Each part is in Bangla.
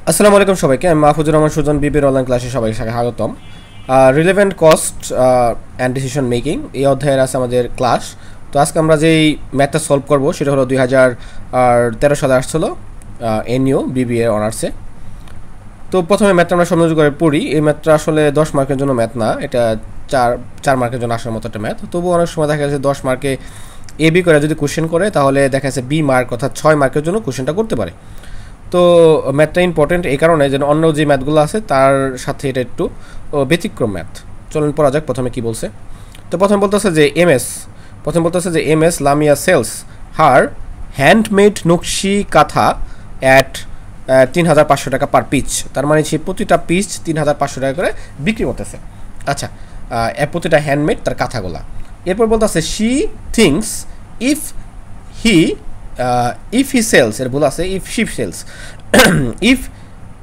আসসালামু আলাইকুম সবাইকে। আমি মাহফুজুর রহমান সুজন বিবির অনলাইন ক্লাসে সবাইকে স্বাগতম। Relevant cost and decision making এই অধ্যায়ের আছে আমাদের ক্লাস। তো আজকে আমরা যেই ম্যাথটা সলভ করব সেটা হলো 2013 সালে আসছিল এনইউ বিবিএ অনার্সে। তো প্রথমে ম্যাথটা আমরা সমঝোতা করে পড়ি। এই ম্যাথটা আসলে 10 মার্কের জন্য ম্যাথ না, এটা চার মার্কের জন্য আসার মতো একটা ম্যাথ। তবুও অনেক সময় দেখা যাচ্ছে 10 মার্কে এ বি করে যদি কোশ্চেন করে তাহলে দেখা যাচ্ছে বি মার্ক অর্থাৎ 6 মার্কের জন্য কোশ্চেনটা করতে পারে। তো ম্যাথটা ইম্পর্টেন্ট এই কারণে যেন অন্য যে ম্যাথগুলো আছে তার সাথে এটা একটু ব্যতিক্রম ম্যাথ। চলুন পড়া যাক। প্রথমে কি বলছে, তো প্রথমে বলতেছে যে এম এস লামিয়া সেলস হার হ্যান্ডমেড নকশি কাঁথা অ্যাট 3,500 টাকা পার পিচ। তার মানে সে প্রতিটা পিচ 3,500 টাকা করে বিক্রি করতেছে। আচ্ছা, প্রতিটা হ্যান্ডমেড তার কাঁথাগুলা। এরপর বলতেছে she things if he sells, এর ভুল আছে, ইফ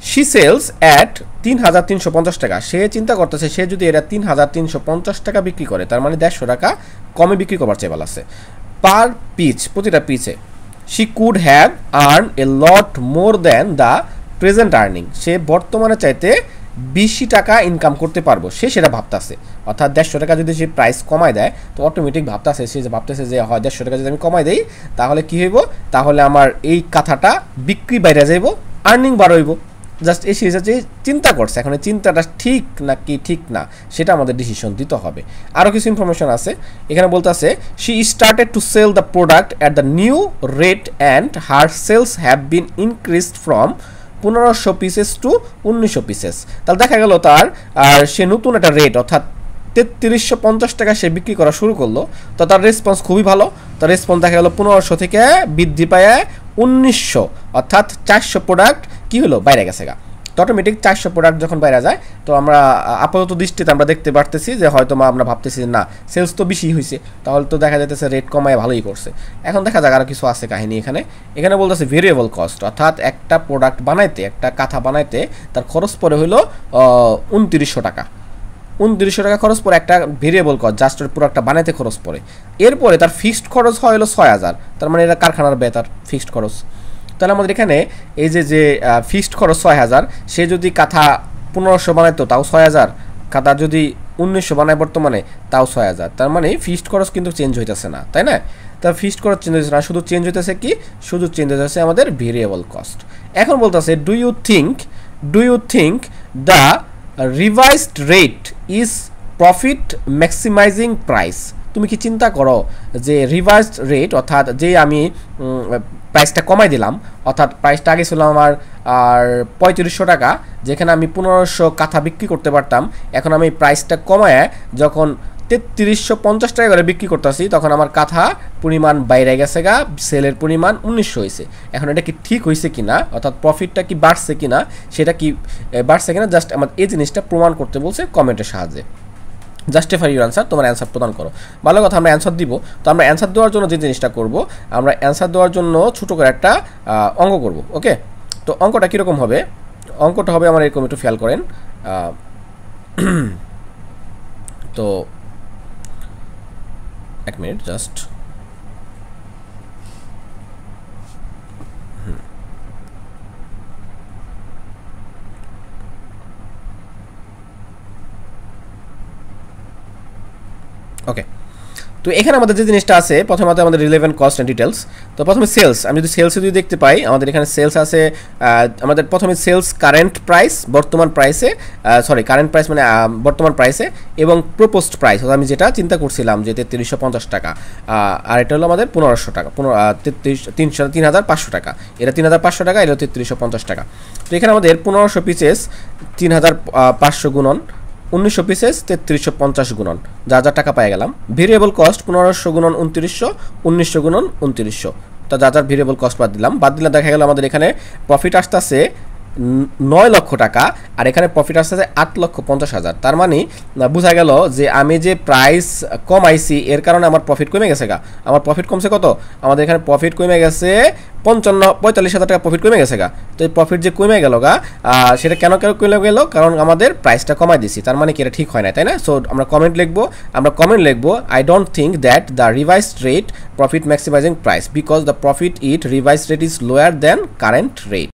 শি সেলস অ্যাট 3,350 টাকা, সে চিন্তা করতেছে সে যদি এটা 3,350 টাকা বিক্রি করে তার মানে 150 টাকা কমে বিক্রি করবার চেয়ে আছে পার পিচ, প্রতিটা পিচে। She could have earn a lot more than the present earning, সে বর্তমানে চাইতে বেশি টাকা ইনকাম করতে পারবো, সে সেটা ভাবতেছে। অর্থাৎ 150 টাকা যদি সে প্রাইস কমায় দেয় তো অটোমেটিক ভাবতেছে যে হয় 150 টাকা যদি আমি কমাই দেই তাহলে কী হইব, তাহলে আমার এই কাঁথাটা বিক্রি বাইরে যাইব, আর্নিং বাড়াইব। জাস্ট এই সিরিজে চিন্তা করছে, এখন এই চিন্তাটা ঠিক নাকি ঠিক না সেটা আমাদের ডিসিশন দিতে হবে। আরও কিছু ইনফরমেশন আছে এখানে। বলতেছে she started to sell the product at the new rate and her sales have been increased from 1500 pieces to 1900 pieces. তাহলে দেখা গেল তার আর সে নতুন একটা রেট অর্থাৎ 3,350 টাকা সে বিক্রি করা শুরু করলো। তো তার রেসপন্স খুবই ভালো। তার রেসপন্স দেখা গেল 1500 থেকে বৃদ্ধি পায় 1900, অর্থাৎ 400 প্রোডাক্ট কী হলো বাইরে গেছে গা। তো অটোমেটিক 400 প্রোডাক্ট যখন বাইরে যায় তো আমরা আপাতত দৃষ্টিতে আমরা দেখতে পারতেছি যে হয়তো আমরা ভাবতেছি যে না সেলস তো বেশি হয়েছে, তাহলে তো দেখা যাইতেছে রেট কমায় ভালোই করছে। এখন দেখা যাক আরও কিছু আছে কাহিনী এখানে বলতেছে ভেরিয়েবল কস্ট, অর্থাৎ একটা প্রোডাক্ট বানাইতে, একটা কাঁথা বানাইতে তার খরচ পড়ে হলো 2900 টাকা। 2900 টাকা খরচ পড়ে একটা ভেরিয়েবল কস্ট, জাস্ট প্রোডাক্টটা বানাইতে খরচ পড়ে। এরপরে তার ফিক্সড খরচ হয় হলো 6000, তার মানে এটা কারখানার ব্যয়, তার ফিক্সড খরচ। তাহলে আমাদের এখানে এই যে ফিক্সড খরচ 6000, সে যদি কাঁথা 1500 বানাইতো তাও 6000, কাঁথা যদি 1900 বানায় বর্তমানে তাও 6000। তার মানে ফিক্সড খরচ কিন্তু চেঞ্জ হইতেছে না, তাই না? তার ফিক্সড খরচ চেঞ্জ হইতেছে না, শুধু চেঞ্জ হইতেছে কি, শুধু চেঞ্জ হইতেছে আমাদের ভেরিয়েবল কস্ট। এখন বলতেছে do you think the revised rate is profit maximising price, তুমি কি চিন্তা করো যে রিভাইজড রেট অর্থাৎ যে আমি প্রাইসটা কমাই দিলাম, অর্থাৎ প্রাইসটা আগে ছিল আমার আর 3500 টাকা, যেখানে আমি 1500 কাঁথা বিক্রি করতে পারতাম, এখন আমি প্রাইসটা কমায় যখন 3350 টাকা করে বিক্রি করতেছি তখন আমার কাঁথা পরিমাণ বাইরে গেছে গা, সেলের পরিমাণ 1900 হয়েছে। এখন এটা কি ঠিক হয়েছে কিনা, অর্থাৎ প্রফিটটা কি বাড়ছে কিনা, সেটা কি বাড়ছে কিনা, জাস্ট আমার এই জিনিসটা প্রমাণ করতে বলছে কমেন্টের সাহায্যে। জাস্টিফাই ইউর অ্যান্সার, তোমার অ্যান্সার প্রদান করো। ভালো কথা, আমরা অ্যান্সার দিব। তো আমরা অ্যান্সার দেওয়ার জন্য যে জিনিসটা করব, আমরা অ্যান্সার দেওয়ার জন্য ছোটো করে একটা অঙ্ক করব। ওকে, তো অঙ্কটা কীরকম হবে, অঙ্কটা হবে আমার এরকম, একটু খেয়াল করেন। তো এক মিনিট জাস্ট, ওকে। তো এখানে আমাদের যে জিনিসটা আছে প্রথমত আমাদের রিলেভেন্ট কস্ট অ্যান্ড ডিটেলস। তো প্রথমে সেলস, আমি যদি সেলসে যদি দেখতে পাই আমাদের এখানে সেলস আছে, আমাদের প্রথমে সেলস কারেন্ট প্রাইস, বর্তমান প্রাইসে, কারেন্ট প্রাইস মানে বর্তমান প্রাইসে, এবং প্রপোজড প্রাইস আমি যেটা চিন্তা করছিলাম যে 3350 টাকা, আর এটা হলো আমাদের 1500 টাকা, 3,500 টাকা, এটা 3,500 টাকা, এটা 3350 টাকা। তো এখানে আমাদের 1500 পিসেস 3,500 গুণন 1900 পিসেস 3350 গুণন, যা যা টাকা পাই গেলাম। ভেরিয়েবল কস্ট 1500 গুণন 2900, 1900 গুণন 2900, তা যা যা ভেরিয়েবল কস্ট বাদ দিলে দেখা গেল আমাদের এখানে প্রফিট আসতেছে 9 লক্ষ টাকা, আর এখানে প্রফিট আসতেছে 8,50,000। তার মানে বোঝা গেল যে আমি যে প্রাইস কমাইছি এর কারণে আমার প্রফিট কমে গেছে গা। আমার প্রফিট কমছে কত, আমাদের এখানে প্রফিট কমে গেছে 45,000 টাকা প্রফিট কমে গেছে গা। তো এই প্রফিট যে কমে গেল গা, সেটা কেন কমে গেল, কারণ আমাদের প্রাইসটা কমাই দিছি। তার মানে কি এটা ঠিক হয় না, তাই না? সো আমরা কমেন্ট লিখবো I don't think that the revised rate profit maximising price because the profit revised rate is lower than current rate.